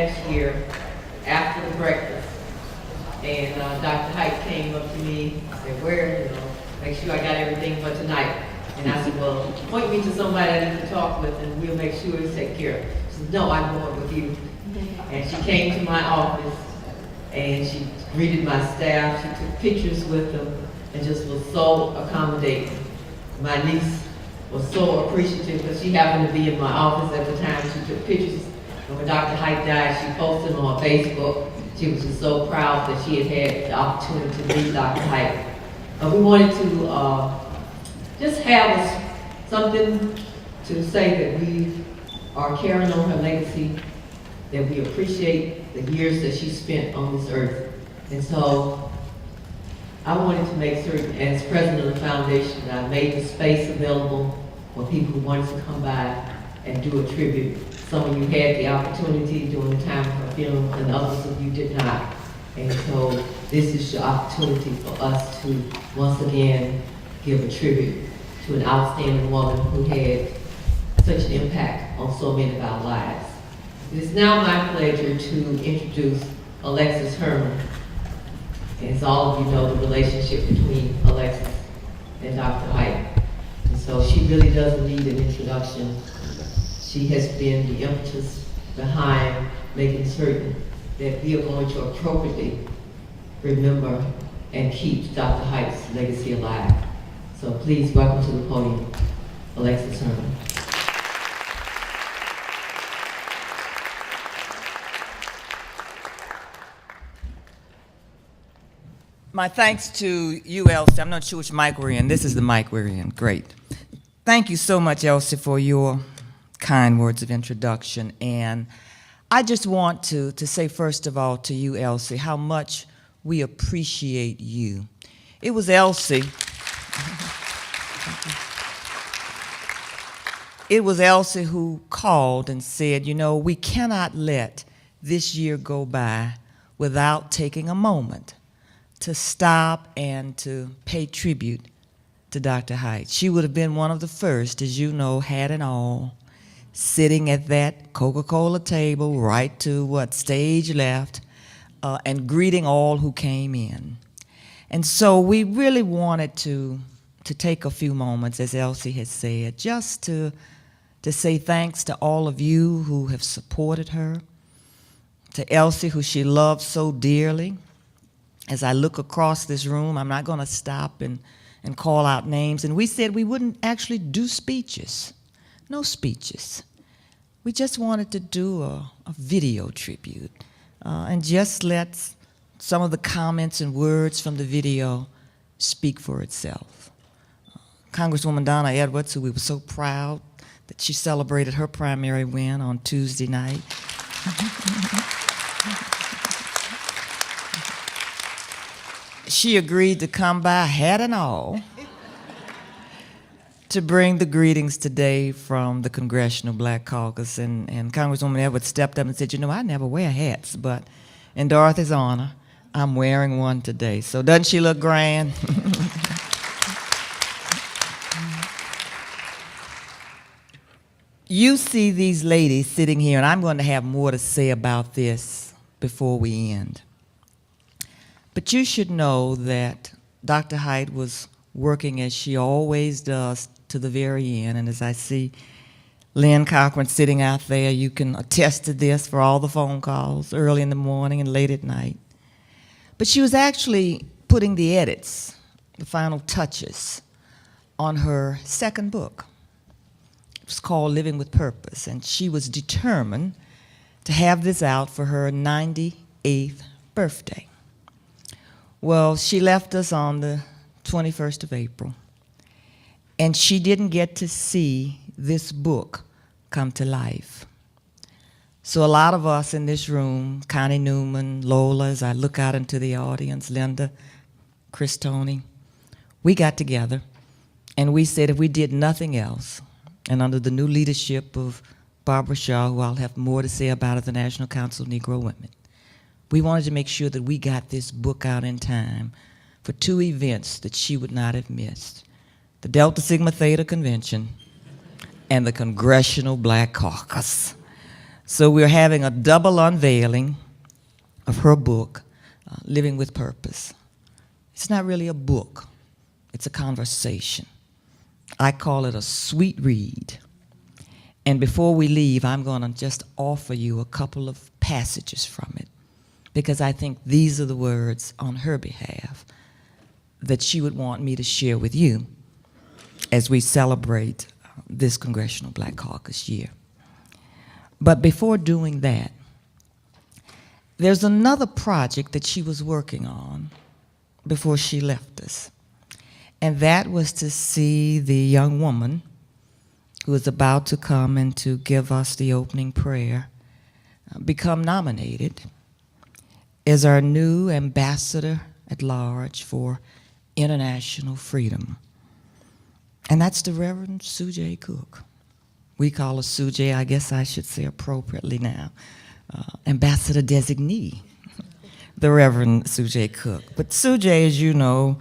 last year after the breakfast, and Dr. Height came up to me and said, where, make sure I got everything for tonight. And I said, well, point me to somebody I need to talk with and we'll make sure it's taken care of. She said, no, I'm going with you. And she came to my office and she greeted my staff. She took pictures with them and just was so accommodating. My niece was so appreciative because she happened to be in my office at the time. She took pictures. And when Dr. Height died, she posted them on Facebook. She was just so proud that she had had the opportunity to meet Dr. Height. We wanted to just have something to say that we are carrying on her legacy, that we appreciate the years that she spent on this earth. And so I wanted to make certain, as president of the foundation, that I made the space available for people who wanted to come by and do a tribute. Some of you had the opportunity during the time of her funeral, and others of you did not. And so this is your opportunity for us to once again give a tribute to an outstanding woman who had such an impact on so many of our lives. It is now my pleasure to introduce Alexis Herman. As all of you know, the relationship between Alexis and Dr. Height. And so she really doesn't need an introduction. She has been the impetus behind making certain that we are going to appropriately remember and keep Dr. Height's legacy alive. So please welcome to the podium, Alexis Herman. My thanks to you, Elsie. I'm not sure which mic we're in. This is the mic we're in. Great. Thank you so much, Elsie, for your kind words of introduction. And I just want to say, first of all, to you, Elsie, how much we appreciate you. It was Elsie. It was Elsie who called and said, we cannot let this year go by without taking a moment to stop and to pay tribute to Dr. Height. She would have been one of the first, as you know, hat and all, sitting at that Coca-Cola table right to stage left, and greeting all who came in. And so we really wanted to take a few moments, as Elsie has said, just to say thanks to all of you who have supported her, to Elsie, who she loved so dearly. As I look across this room, I'm not going to stop and call out names. And we said we wouldn't actually do speeches. No speeches. We just wanted to do a video tribute and just let some of the comments and words from the video speak for itself. Congresswoman Donna Edwards, who we were so proud that she celebrated her primary win on Tuesday night. She agreed to come by, hat and all, to bring the greetings today from the Congressional Black Caucus. And Congresswoman Edwards stepped up and said, I never wear hats, but in Dorothy's honor, I'm wearing one today. So doesn't she look grand? You see these ladies sitting here, and I'm going to have more to say about this before we end. But you should know that Dr. Height was working as she always does to the very end. And as I see Lynn Cochran sitting out there, you can attest to this for all the phone calls early in the morning and late at night. But she was actually putting the edits, the final touches, on her second book. It was called Living with Purpose, and she was determined to have this out for her 98th birthday. Well, she left us on the 21st of April, and she didn't get to see this book come to life. So a lot of us in this room, Connie Newman, Lola, as I look out into the audience, Linda, Chris Tony, we got together and we said if we did nothing else, and under the new leadership of Barbara Shaw, who I'll have more to say about at the National Council of Negro Women, we wanted to make sure that we got this book out in time for two events that she would not have missed: the Delta Sigma Theta Convention and the Congressional Black Caucus. So we're having a double unveiling of her book, Living with Purpose. It's not really a book. It's a conversation. I call it a sweet read. And before we leave, I'm going to just offer you a couple of passages from it, because I think these are the words on her behalf that she would want me to share with you as we celebrate this Congressional Black Caucus year. But before doing that, there's another project that she was working on before she left us. And that was to see the young woman who is about to come and to give us the opening prayer become nominated as our new ambassador at large for international freedom. And that's the Reverend Sujay Cook. We call her Sujay, I guess I should say appropriately now, ambassador designee, the Reverend Sujay Cook. But Sujay, as you know,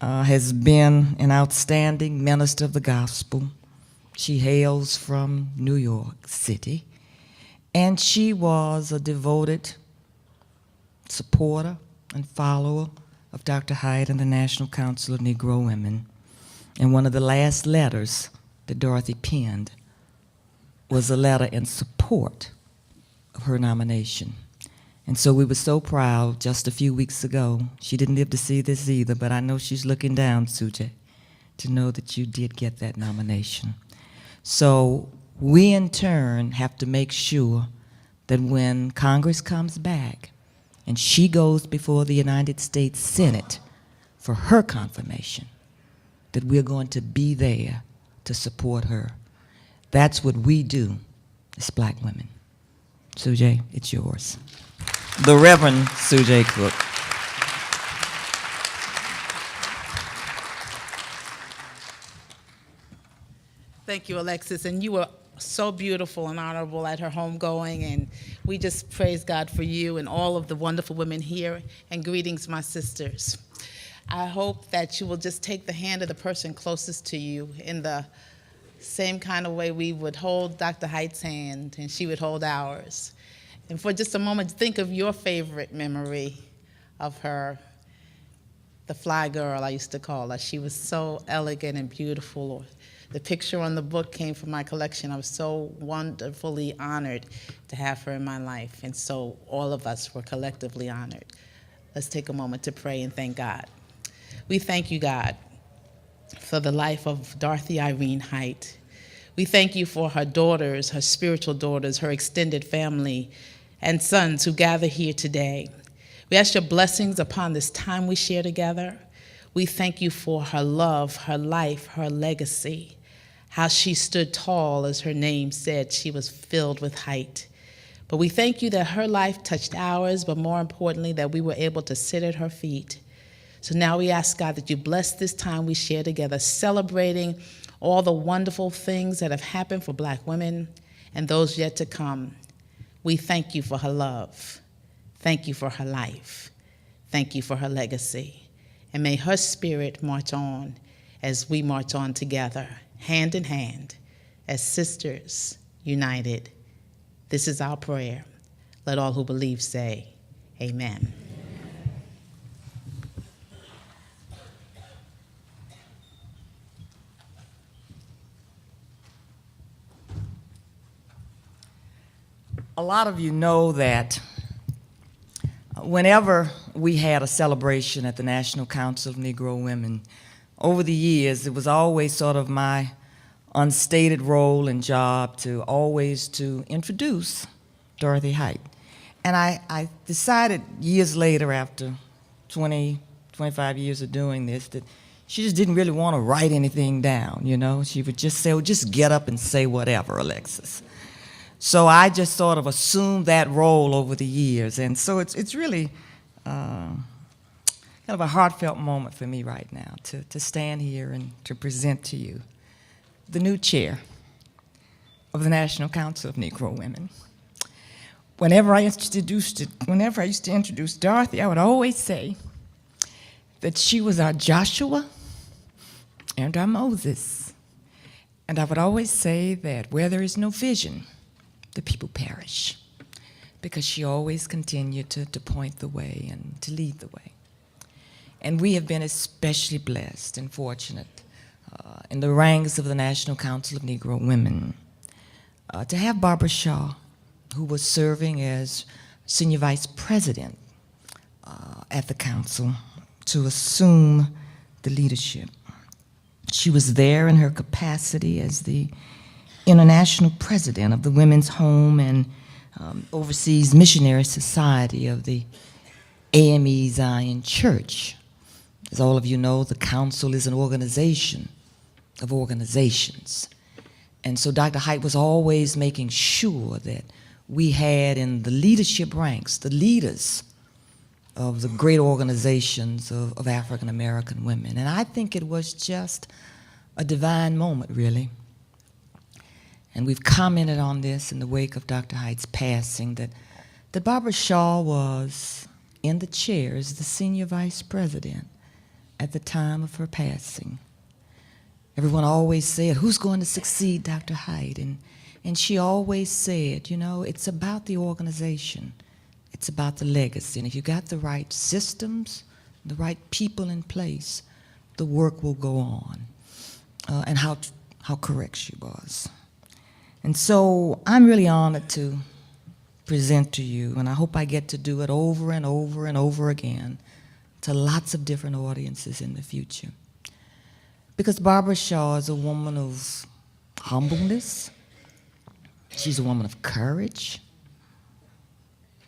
has been an outstanding minister of the gospel. She hails from New York City, and she was a devoted supporter and follower of Dr. Hyde and the National Council of Negro Women. And one of the last letters that Dorothy penned was a letter in support of her nomination. And so we were so proud just a few weeks ago. She didn't live to see this either, but I know she's looking down, Sujay, to know that you did get that nomination. So we in turn have to make sure that when Congress comes back and she goes before the United States Senate for her confirmation, that we're going to be there to support her. That's what we do as black women. Sujay, it's yours. The Reverend Sujay Cook. Thank you, Alexis. And you were so beautiful and honorable at her homegoing, and we just praise God for you and all of the wonderful women here, and greetings, my sisters. I hope that you will just take the hand of the person closest to you in the same kind of way we would hold Dr. Hyde's hand and she would hold ours. And for just a moment, think of your favorite memory of her, the fly girl I used to call her. She was so elegant and beautiful. The picture on the book came from my collection. I was so wonderfully honored to have her in my life, and so all of us were collectively honored. Let's take a moment to pray and thank God. We thank you, God, for the life of Dorothy Irene Hyde. We thank you for her daughters, her spiritual daughters, her extended family, and sons who gather here today. We ask your blessings upon this time we share together. We thank you for her love, her life, her legacy, how she stood tall, as her name said, she was filled with height. But we thank you that her life touched ours, but more importantly, that we were able to sit at her feet. So now we ask, God, that you bless this time we share together, celebrating all the wonderful things that have happened for black women and those yet to come. We thank you for her love. Thank you for her life. Thank you for her legacy. And may her spirit march on as we march on together, hand in hand, as sisters united. This is our prayer. Let all who believe say, amen. A lot of you know that whenever we had a celebration at the National Council of Negro Women, over the years, it was always sort of my unstated role and job to always to introduce Dorothy Hyde. And I decided years later, after 20, 25 years of doing this, that she just didn't really want to write anything down, you know? She would just say, well, just get up and say whatever, Alexis. So I just sort of assumed that role over the years. And so it's really kind of a heartfelt moment for me right now to stand here and to present to you the new chair of the National Council of Negro Women. Whenever I used to introduce Dorothy, I would always say that she was our Joshua and our Moses. And I would always say that where there is no vision, the people perish, because she always continued to point the way and to lead the way. And we have been especially blessed and fortunate in the ranks of the National Council of Negro Women to have Barbara Shaw, who was serving as Senior Vice President at the Council, to assume the leadership. She was there in her capacity as the International President of the Women's Home and Overseas Missionary Society of the AME Zion Church. As all of you know, the Council is an organization of organizations. And so Dr. Height was always making sure that we had in the leadership ranks, the leaders of the great organizations of African American women. And I think it was just a divine moment, really. And we've commented on this in the wake of Dr. Height's passing, that Barbara Shaw was in the chair as the Senior Vice President at the time of her passing. Everyone always said, who's going to succeed Dr. Height? And she always said, you know, it's about the organization. It's about the legacy. And if you got the right systems, the right people in place, the work will go on. And how correct she was. And so I'm really honored to present to you, and I hope I get to do it over and over and over again to lots of different audiences in the future. Because Barbara Shaw is a woman of humbleness. She's a woman of courage.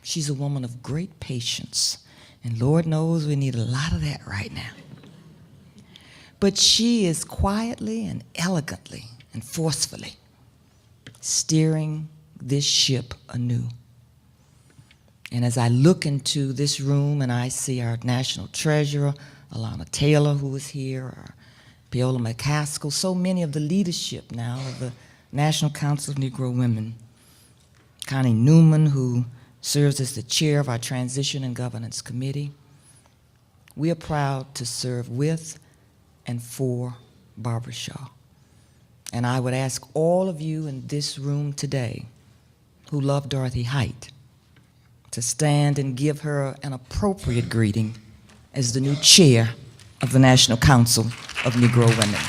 She's a woman of great patience. And Lord knows we need a lot of that right now. But she is quietly and elegantly and forcefully steering this ship anew. And as I look into this room and I see our national treasurer, Alana Taylor, who is here, our Viola McCaskill, so many of the leadership now of the National Council of Negro Women, Connie Newman, who serves as the chair of our Transition and Governance Committee, we are proud to serve with and for Barbara Shaw. And I would ask all of you in this room today who love Dorothy Height to stand and give her an appropriate greeting as the new chair of the National Council of Negro Women.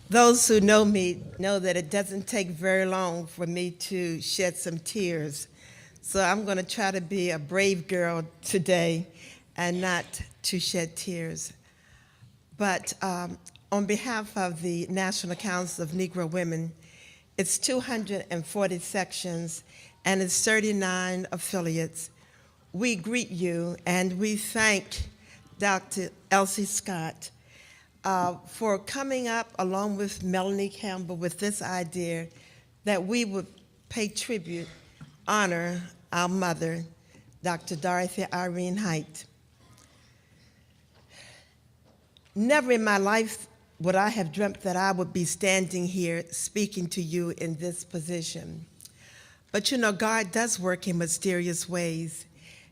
Those who know me know that it doesn't take very long for me to shed some tears. So I'm going to try to be a brave girl today and not to shed tears. But on behalf of the National Council of Negro Women, it's 240 sections and its 39 affiliates. We greet you and we thank Dr. ALC Scott for coming up along with Melanie Campbell with this idea that we would pay tribute, honor our mother, Dr. Dorothy Irene Height. Never in my life would I have dreamt that I would be standing here speaking to you in this position. But you know, God does work in mysterious ways.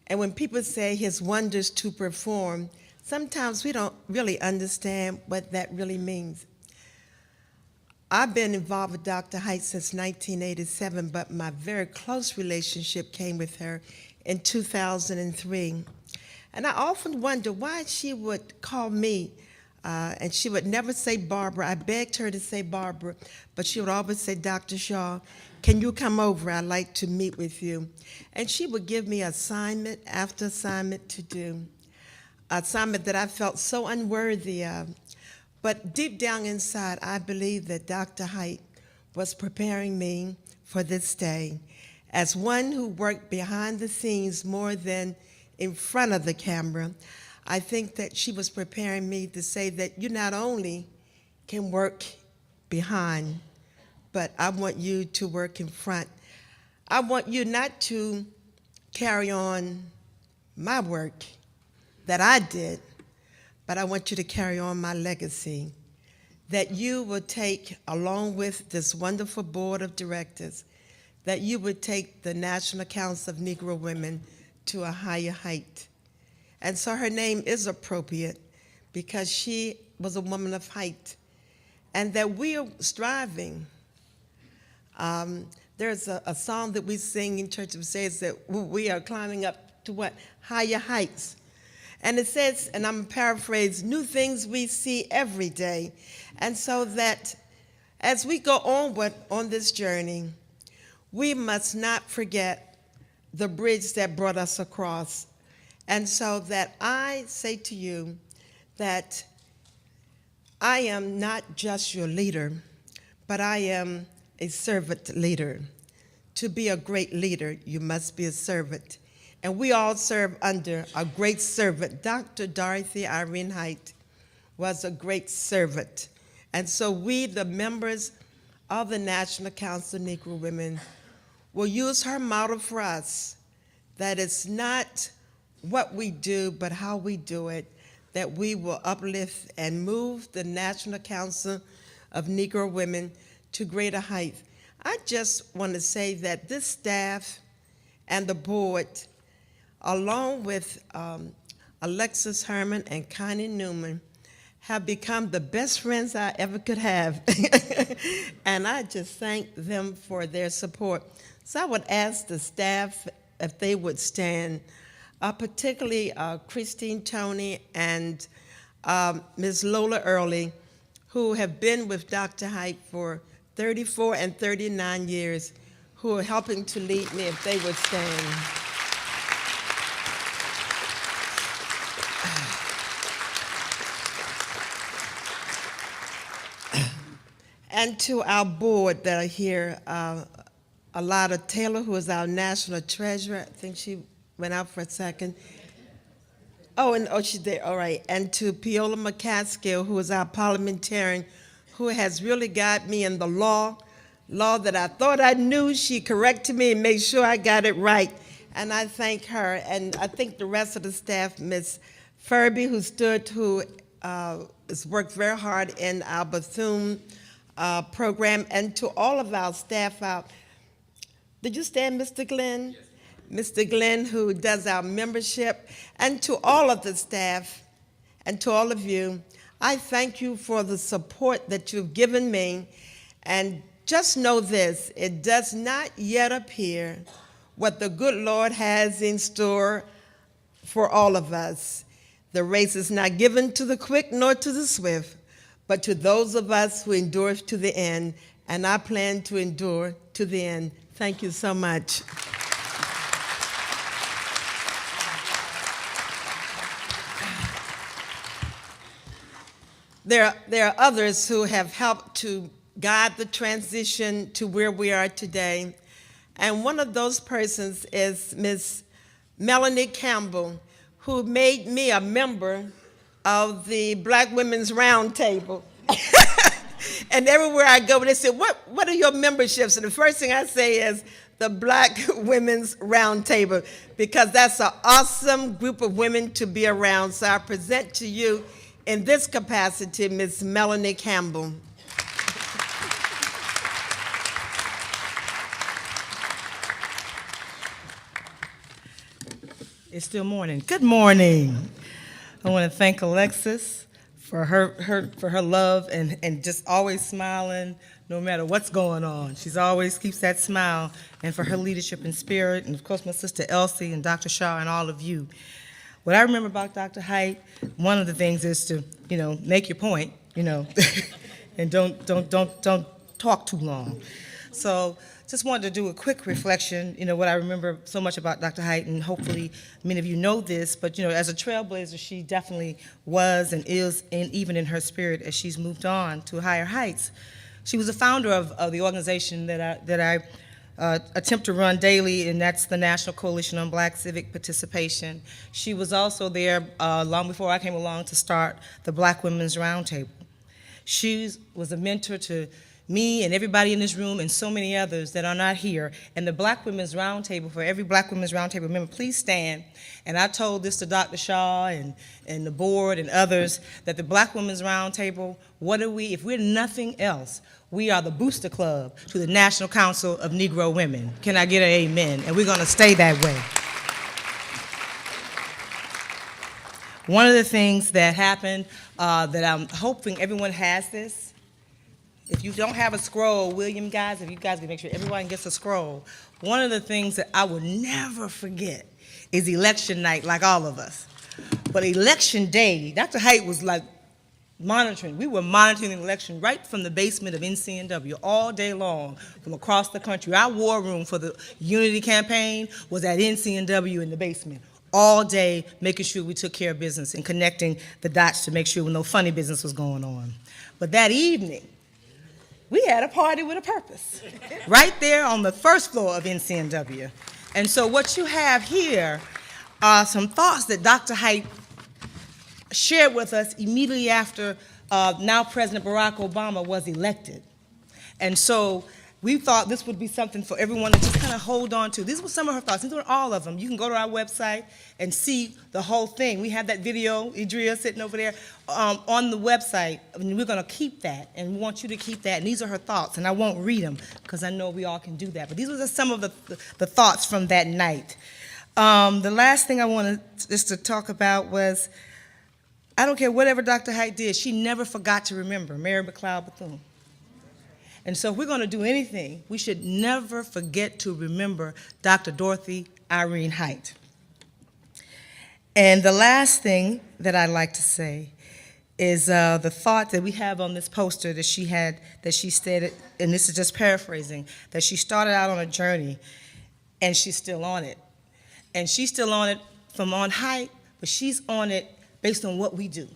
And when people say his wonders to perform, sometimes we don't really understand what that really means. I've been involved with Dr. Height since 1987, but my very close relationship came with her in 2003. And I often wonder why she would call me, and she would never say Barbara. I begged her to say Barbara, but she would always say, Dr. Shaw, can you come over? I'd like to meet with you. And she would give me assignment after assignment to do. Assignment that I felt so unworthy of. But deep down inside, I believe that Dr. Height was preparing me for this day. As one who worked behind the scenes more than in front of the camera, I think that she was preparing me to say that you not only can work behind, but I want you to work in front. I want you not to carry on my work that I did, but I want you to carry on my legacy. that you would take, along with this wonderful board of directors, that you would take the National Council of Negro Women to a higher height. And so her name is appropriate because she was a woman of height, and that we are striving. There's a song that we sing in church that says that we are climbing up to what? Higher heights. And it says, and I'm paraphrasing, new things we see every day. And so that as we go onward on this journey, we must not forget the bridge that brought us across. And so that I say to you that I am not just your leader, but I am a servant leader. To be a great leader, you must be a servant. And we all serve under a great servant. Dr. Dorothy Irene Height was a great servant. And so we, the members of the National Council of Negro Women, will use her model for us, that it's not what we do, but how we do it, that we will uplift and move the National Council of Negro Women to greater height. I just want to say that this staff and the board, along with Alexis Herman and Connie Newman, have become the best friends I ever could have. And I just thank them for their support. So I would ask the staff if they would stand, particularly Christine Toney and Ms. Lola Early, who have been with Dr. Height for 34 and 39 years, who are helping to lead me, if they would stand. And to our board that are here, Alada Taylor, who is our national treasurer. I think she went out for a second. Oh, she's there, all right. And to Piola McCaskill, who is our parliamentarian, who has really guided me in the law that I thought I knew. She corrected me and made sure I got it right. And I thank her. And I think the rest of the staff, Ms. Furby, who has worked very hard in our Bethune program, and to all of our staff out. Did you stand, Mr. Glenn? Yes. Mr. Glenn, who does our membership, and to all of the staff, and to all of you, I thank you for the support that you've given me. And just know this, it does not yet appear what the good Lord has in store for all of us. The race is not given to the quick nor to the swift, but to those of us who endure to the end, and I plan to endure to the end. Thank you so much. There are others who have helped to guide the transition to where we are today, and one of those persons is Ms. Melanie Campbell, who made me a member of the Black Women's Roundtable. And everywhere I go, they say, what are your memberships? And the first thing I say is the Black Women's Roundtable, because that's an awesome group of women to be around. So I present to you in this capacity, Ms. Melanie Campbell. It's still morning. Good morning. I want to thank Alexis for her love and just always smiling no matter what's going on. She's always keeps that smile, and for her leadership and spirit, and of course my sister ALC and Dr. Shaw and all of you. What I remember about Dr. Height, one of the things is to, make your point, and don't talk too long. So just wanted to do a quick reflection, what I remember so much about Dr. Height, and hopefully many of you know this, but as a trailblazer, she definitely was and is, and even in her spirit as she's moved on to higher heights. She was a founder of the organization that I attempt to run daily, and that's the National Coalition on Black Civic Participation. She was also there long before I came along to start the Black Women's Roundtable. She was a mentor to me and everybody in this room and so many others that are not here, and the Black Women's Roundtable, for every Black Women's Roundtable member, please stand. And I told this to Dr. Shaw and the board and others, that the Black Women's Roundtable, what are we? If we're nothing else, we are the booster club to the National Council of Negro Women. Can I get an amen? And we're gonna stay that way. One of the things that happened, that I'm hoping everyone has this, if you don't have a scroll, William, guys, if you guys can make sure everyone gets a scroll, one of the things that I will never forget is election night, like all of us. But election day, Dr. Haight was like monitoring. We were monitoring the election right from the basement of NCNW all day long from across the country. Our war room for the Unity campaign was at NCNW in the basement all day, making sure we took care of business and connecting the dots to make sure no funny business was going on. But that evening, we had a party with a purpose, right there on the first floor of NCNW. And so what you have here are some thoughts that Dr. Haight shared with us immediately after now President Barack Obama was elected. And so we thought this would be something for everyone to just kind of hold on to. These were some of her thoughts. These were all of them. You can go to our website and see the whole thing. We have that video, Idria sitting over there, on the website. And we're going to keep that, and we want you to keep that. And these are her thoughts, and I won't read them because I know we all can do that. But these were just some of the thoughts from that night. The last thing I wanted just to talk about was, I don't care whatever Dr. Haight did, she never forgot to remember Mary McLeod Bethune. And so if we're going to do anything, we should never forget to remember Dr. Dorothy Irene Haight. And the last thing that I'd like to say is the thought that we have on this poster that she stated, and this is just paraphrasing, that she started out on a journey and she's still on it. And she's still on it from on Haight, but she's on it based on what we do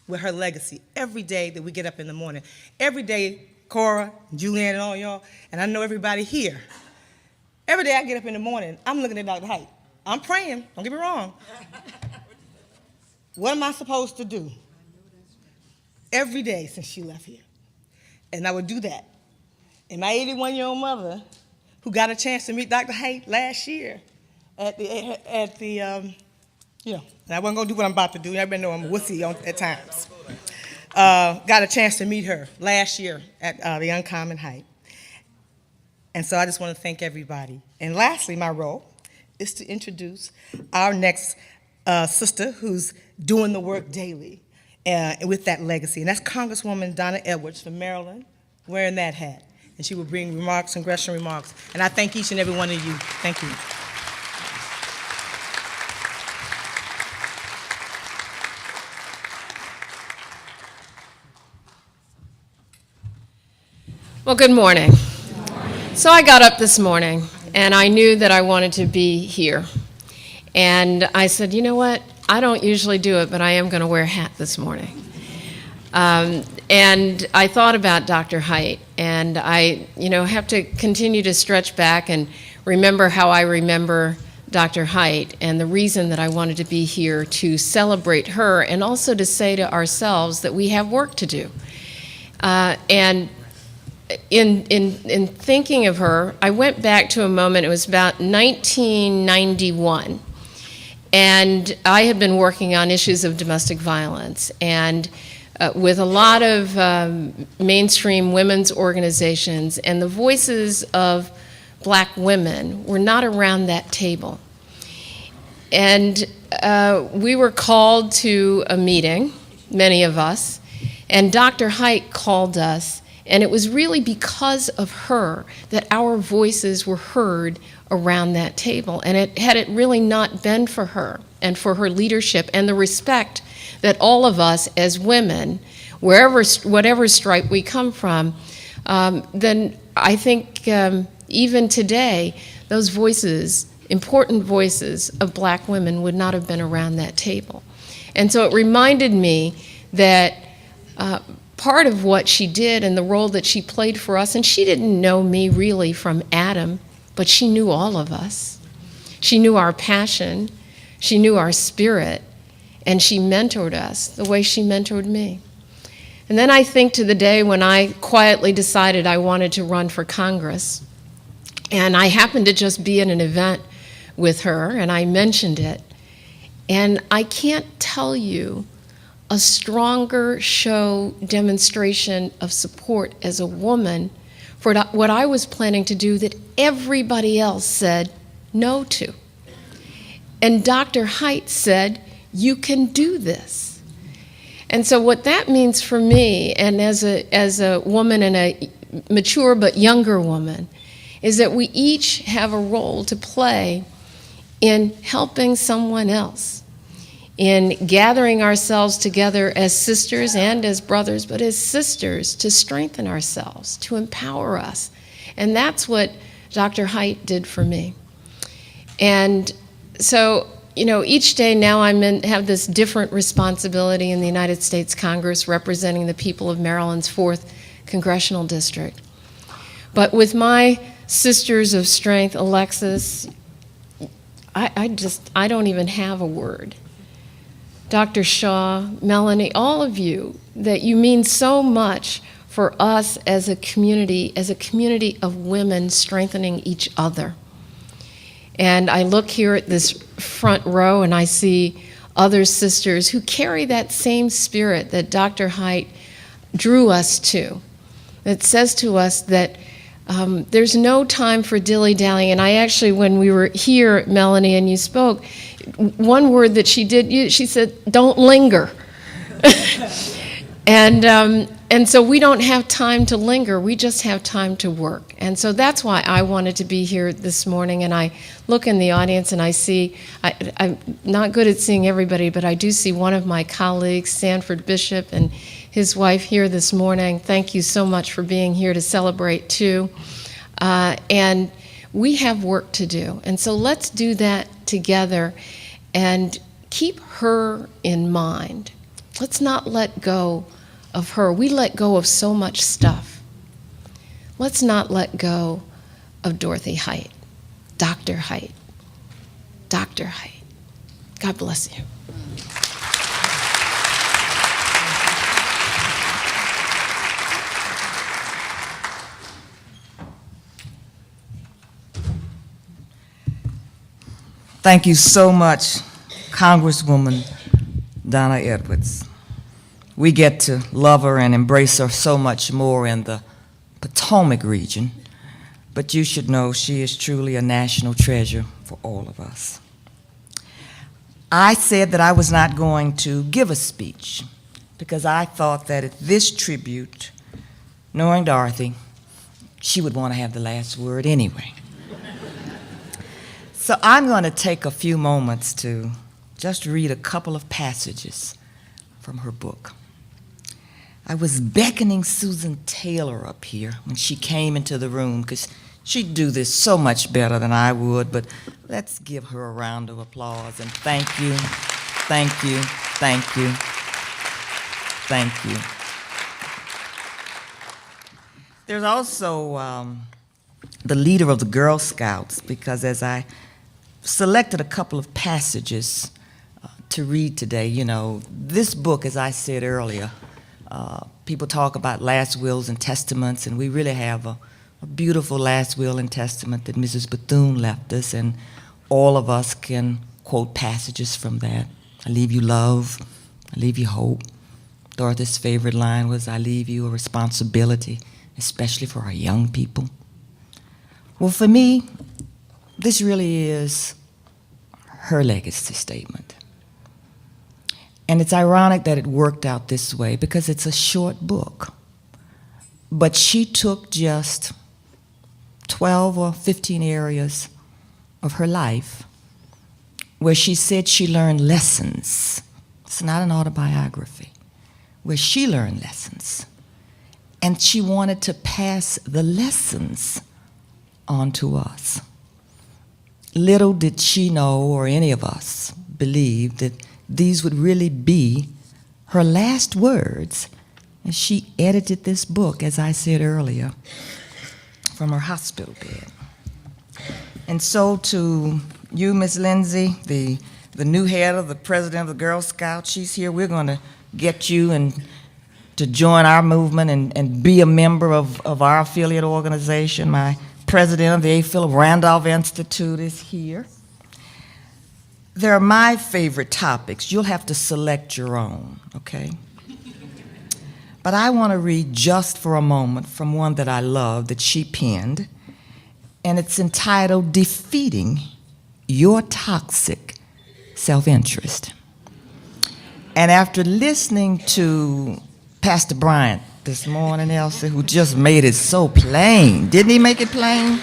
with her legacy every day that we get up in the morning. Every day, Cora, Julianne, and all y'all, and I know everybody here. Every day I get up in the morning, I'm looking at Dr. Haight. I'm praying, don't get me wrong. What am I supposed to do? Every day since she left here. And I would do that. And my 81-year-old mother, who got a chance to meet Dr. Haight last year at the and I wasn't gonna do what I'm about to do. Everybody know I'm a wussy at times. Got a chance to meet her last year at the Uncommon Haight. And so I just want to thank everybody. And lastly, my role is to introduce our next sister who's doing the work daily with that legacy. And that's Congresswoman Donna Edwards from Maryland, wearing that hat. And she will bring remarks, congressional remarks. And I thank each and every one of you. Thank you. Well, good morning. So I got up this morning, and I knew that I wanted to be here. And I said, you know what? I don't usually do it, but I am going to wear a hat this morning. And I thought about Dr. Haight, and I, have to continue to stretch back and remember how I remember Dr. Haight, and the reason that I wanted to be here to celebrate her, and also to say to ourselves that we have work to do. And in thinking of her, I went back to a moment, it was about 1991, and I had been working on issues of domestic violence, and with a lot of mainstream women's organizations, and the voices of Black women were not around that table. And we were called to a meeting, many of us, and Dr. Haight called us. And it was really because of her that our voices were heard around that table. And had it really not been for her and for her leadership and the respect that all of us as women, whatever stripe we come from, then I think even today, those voices, important voices of Black women would not have been around that table. And so it reminded me that part of what she did and the role that she played for us, and she didn't know me really from Adam, but she knew all of us. She knew our passion, she knew our spirit, and she mentored us the way she mentored me. And then I think to the day when I quietly decided I wanted to run for Congress. And I happened to just be at an event with her, and I mentioned it. And I can't tell you a stronger show demonstration of support as a woman for what I was planning to do that everybody else said no to. And Dr. Height said, "You can do this." And so what that means for me, and as a woman and a mature but younger woman, is that we each have a role to play in helping someone else, in gathering ourselves together as sisters and as brothers, but as sisters to strengthen ourselves, to empower us. And that's what Dr. Height did for me. And so, each day now have this different responsibility in the United States Congress representing the people of Maryland's 4th Congressional District. But with my sisters of strength, Alexis, I don't even have a word. Dr. Shaw, Melanie, all of you, that you mean so much for us as a community of women strengthening each other. And I look here at this front row and I see other sisters who carry that same spirit that Dr. Height drew us to. It says to us that there's no time for dilly-dallying. And I actually, when we were here, Melanie, and you spoke, one word that she did, she said, "Don't linger." And so we don't have time to linger. We just have time to work. And so that's why I wanted to be here this morning. And I look in the audience and I see, I'm not good at seeing everybody, but I do see one of my colleagues, Sanford Bishop, and his wife here this morning. Thank you so much for being here to celebrate too. And we have work to do. And so let's do that together and keep her in mind. Let's not let go of her. We let go of so much stuff. Let's not let go of Dorothy Height, Dr. Height, Dr. Height. God bless you. Thank you so much, Congresswoman Donna Edwards. We get to love her and embrace her so much more in the Potomac region, but you should know she is truly a national treasure for all of us. I said that I was not going to give a speech because I thought that at this tribute, knowing Dorothy, she would want to have the last word anyway. So I'm going to take a few moments to just read a couple of passages from her book. I was beckoning Susan Taylor up here when she came into the room because she'd do this so much better than I would, but let's give her a round of applause and thank you, thank you, thank you, thank you. There's also the leader of the Girl Scouts, because as I selected a couple of passages to read today, this book, as I said earlier, people talk about last wills and testaments, and we really have a beautiful last will and testament that Mrs. Bethune left us, and all of us can quote passages from that. I leave you love, I leave you hope. Dorothy's favorite line was, I leave you a responsibility, especially for our young people. Well, for me, this really is her legacy statement. And it's ironic that it worked out this way because it's a short book. But she took just 12 or 15 areas of her life where she said she learned lessons. It's not an autobiography. Where she learned lessons. And she wanted to pass the lessons on to us. Little did she know, or any of us believe, that these would really be her last words as she edited this book, as I said earlier, from her hospital bed. And so to you, Miss Lindsay, the new head of the president of the Girl Scouts, she's here. We're going to get you and to join our movement and be a member of our affiliate organization. My president of the A. Philip Randolph Institute is here. They're my favorite topics. You'll have to select your own, okay? But I want to read just for a moment from one that I love that she penned, and it's entitled Defeating Your Toxic Self-Interest. And after listening to Pastor Bryant this morning, Elsie, who just made it so plain, didn't he make it plain?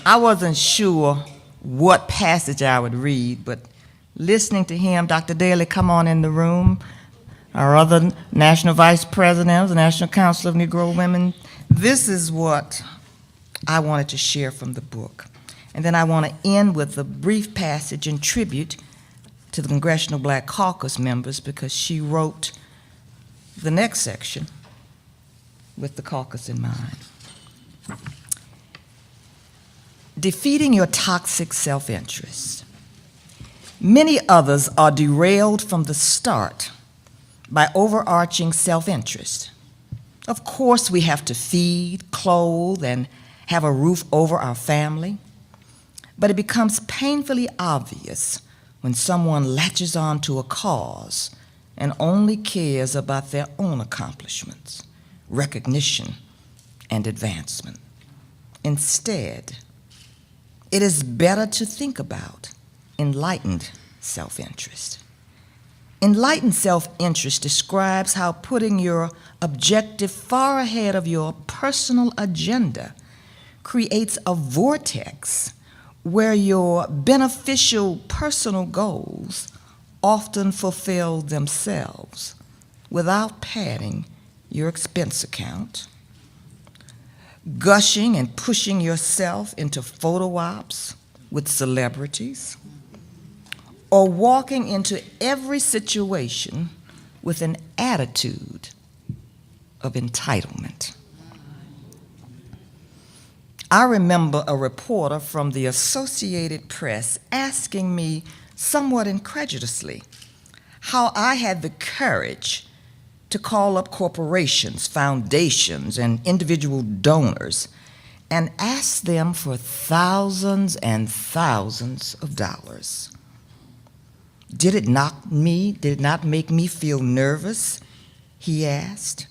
I wasn't sure what passage I would read, but listening to him, Dr. Daly, come on in the room, our other national vice president of the National Council of Negro Women, this is what I wanted to share from the book. And then I want to end with a brief passage in tribute to the Congressional Black Caucus members, because she wrote the next section with the caucus in mind. Defeating your toxic self-interest. Many others are derailed from the start by overarching self-interest. Of course, we have to feed, clothe, and have a roof over our family, but it becomes painfully obvious when someone latches on to a cause and only cares about their own accomplishments, recognition, and advancement. Instead, it is better to think about enlightened self-interest. Enlightened self-interest describes how putting your objective far ahead of your personal agenda creates a vortex where your beneficial personal goals often fulfill themselves without padding your expense account, gushing and pushing yourself into photo ops with celebrities, or walking into every situation with an attitude of entitlement. I remember a reporter from the Associated Press asking me somewhat incredulously how I had the courage to call up corporations, foundations, and individual donors and ask them for thousands and thousands of dollars. Did it not make me feel nervous? He asked.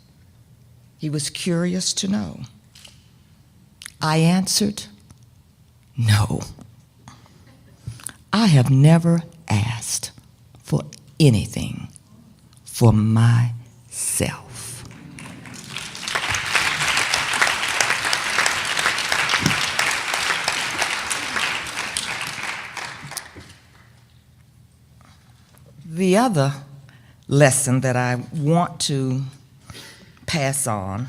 He was curious to know. I answered, no. I have never asked for anything for myself. The other lesson that I want to pass on,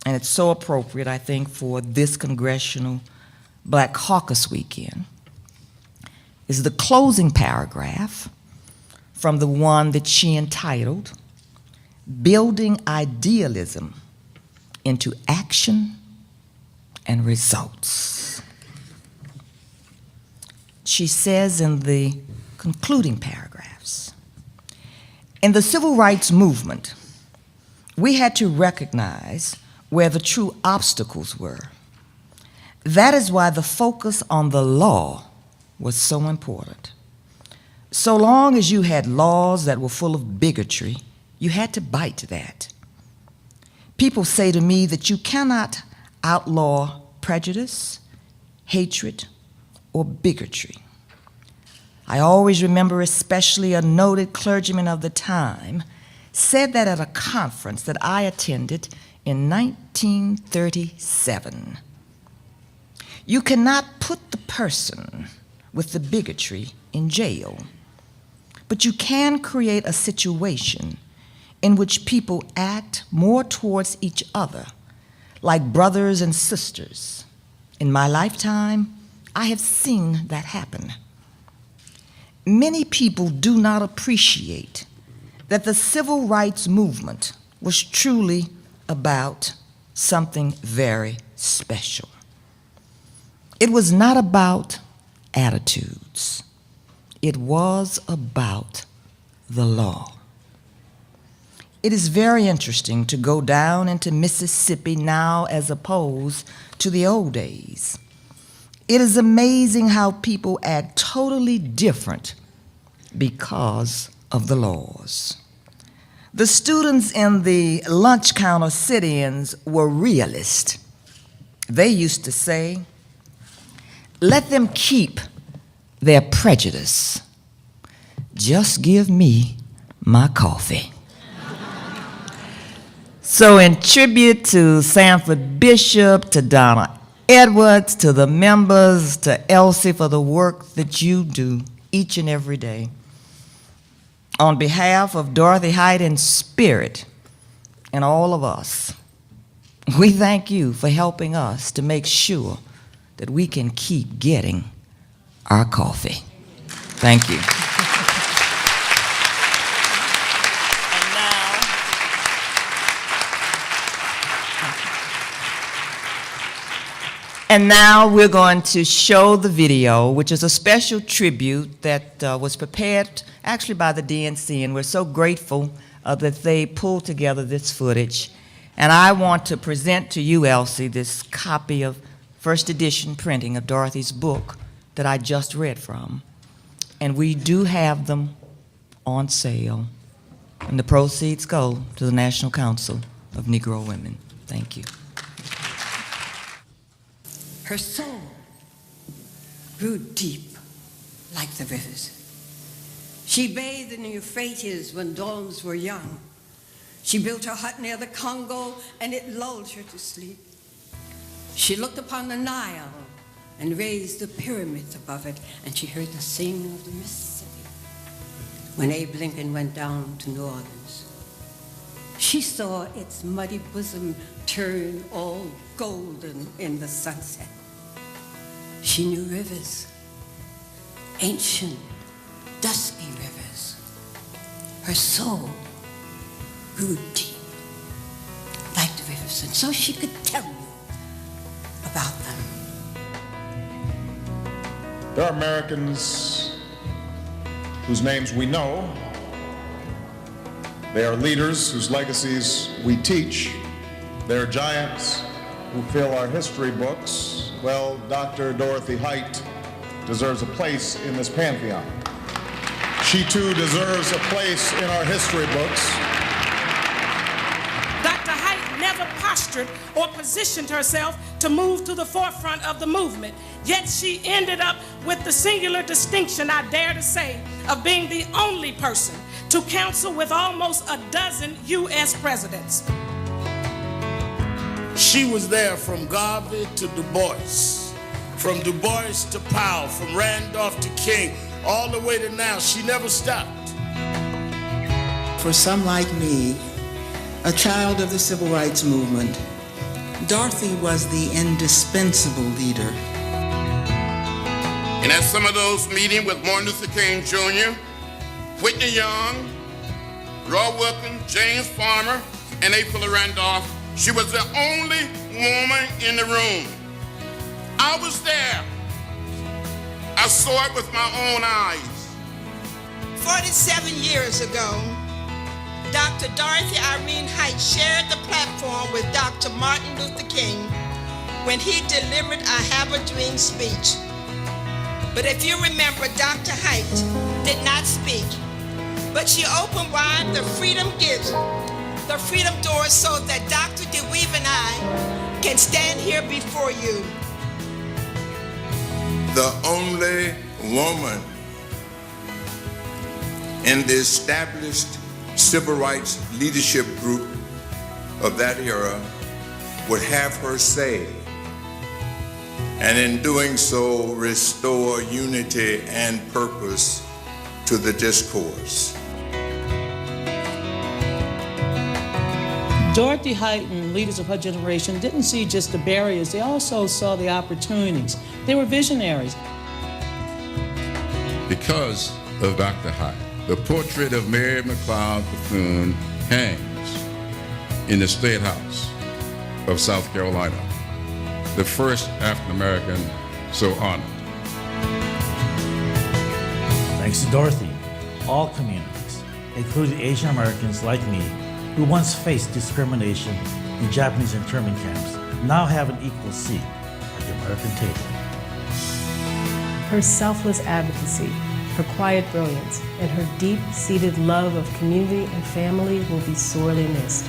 and it's so appropriate, I think, for this Congressional Black Caucus weekend, is the closing paragraph from the one that she entitled, Building Idealism into Action and Results. She says in the concluding paragraphs, in the civil rights movement, we had to recognize where the true obstacles were. That is why the focus on the law was so important. So long as you had laws that were full of bigotry, you had to bite that. People say to me that you cannot outlaw prejudice, hatred, or bigotry. I always remember especially a noted clergyman of the time said that at a conference that I attended in 1937. You cannot put the person with the bigotry in jail, but you can create a situation in which people act more towards each other like brothers and sisters. In my lifetime, I have seen that happen. Many people do not appreciate that the civil rights movement was truly about something very special. It was not about attitudes. It was about the law. It is very interesting to go down into Mississippi now as opposed to the old days. It is amazing how people act totally different because of the laws. The students in the lunch counter sit-ins were realists. They used to say, "Let them keep their prejudice. Just give me my coffee." So in tribute to Sanford Bishop, to Donna Edwards, to the members, to ALC for the work that you do each and every day, on behalf of Dorothy Height in spirit and all of us, we thank you for helping us to make sure that we can keep getting our coffee. Thank you. And now we're going to show the video, which is a special tribute that was prepared actually by the DNC, and we're so grateful that they pulled together this footage. And I want to present to you, Elsie, this copy of first edition printing of Dorothy's book that I just read from. And we do have them on sale, and the proceeds go to the National Council of Negro Women. Thank you. Her soul grew deep like the rivers. She bathed in the Euphrates when dawns were young. She built her hut near the Congo, and it lulled her to sleep. She looked upon the Nile and raised the pyramids above it, and she heard the singing of the Mississippi. When Abe Lincoln went down to New Orleans, she saw its muddy bosom turn all golden in the sunset. She knew rivers, ancient, dusky rivers. Her soul grew deep like the rivers, and so she could tell you about them. There are Americans whose names we know. They are leaders whose legacies we teach. They are giants who fill our history books. Well, Dr. Dorothy Height deserves a place in this pantheon. She too deserves a place in our history books. Dr. Height never postured or positioned herself to move to the forefront of the movement, yet she ended up with the singular distinction, I dare to say, of being the only person to counsel with almost a dozen U.S. presidents. She was there from Garvey to Du Bois, from Du Bois to Powell, from Randolph to King, all the way to now. She never stopped. For some like me, a child of the civil rights movement, Dorothy was the indispensable leader. And at some of those meetings with Martin Luther King Jr., Whitney Young, Roy Wilkins, James Farmer, and April Randolph, she was the only woman in the room. I was there. I saw it with my own eyes. 47 years ago, Dr. Dorothy Irene Height shared the platform with Dr. Martin Luther King when he delivered a Have a Dream speech. But if you remember, Dr. Height did not speak, but she opened wide the freedom gives, the freedom doors, so that Dr. DeWeave and I can stand here before you. The only woman in the established civil rights leadership group of that era would have her say, and in doing so, restore unity and purpose to the discourse. Dorothy Height and leaders of her generation didn't see just the barriers, they also saw the opportunities. They were visionaries. Because of Dr. Height, the portrait of Mary McLeod Bethune hangs in the State House of South Carolina, the first African American so honored. Thanks to Dorothy, all communities, including Asian Americans like me, who once faced discrimination in Japanese internment camps now have an equal seat at the American table. Her selfless advocacy, her quiet brilliance, and her deep-seated love of community and family will be sorely missed.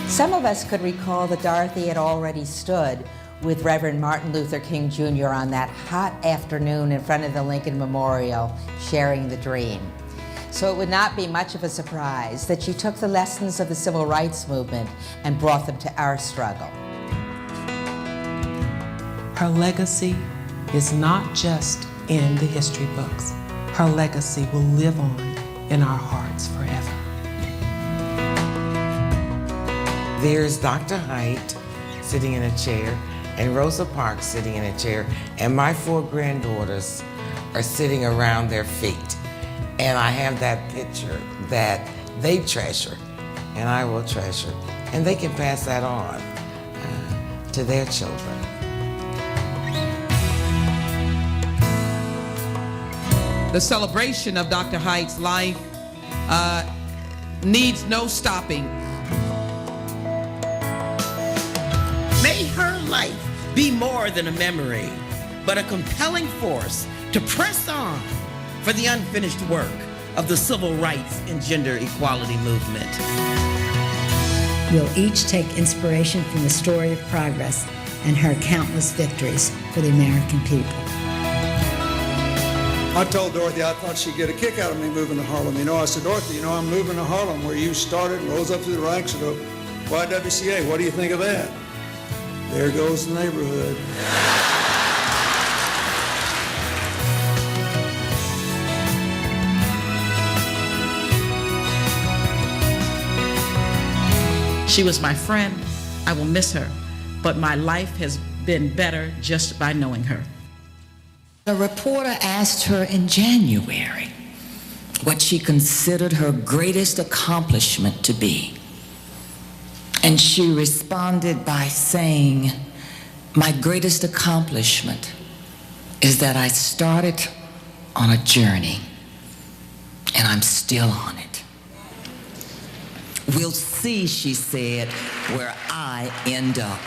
Some of us could recall that Dorothy had already stood with Reverend Martin Luther King Jr. on that hot afternoon in front of the Lincoln Memorial, sharing the dream. So it would not be much of a surprise that she took the lessons of the Civil Rights Movement and brought them to our struggle. Her legacy is not just in the history books. Her legacy will live on in our hearts forever. There's Dr. Height sitting in a chair, and Rosa Parks sitting in a chair, and my 4 granddaughters are sitting around their feet. And I have that picture that they treasure, and I will treasure, and they can pass that on to their children. The celebration of Dr. Height's life needs no stopping. May her life be more than a memory, but a compelling force to press on for the unfinished work of the civil rights and gender equality movement. We'll each take inspiration from the story of progress and her countless victories for the American people. I told Dorothy I thought she'd get a kick out of me moving to Harlem. I said, Dorothy, I'm moving to Harlem where you started and rose up through the ranks of the YWCA. What do you think of that? There goes the neighborhood. She was my friend. I will miss her, but my life has been better just by knowing her. A reporter asked her in January what she considered her greatest accomplishment to be. And she responded by saying, "My greatest accomplishment is that I started on a journey and I'm still on it. We'll see," she said, "where I end up."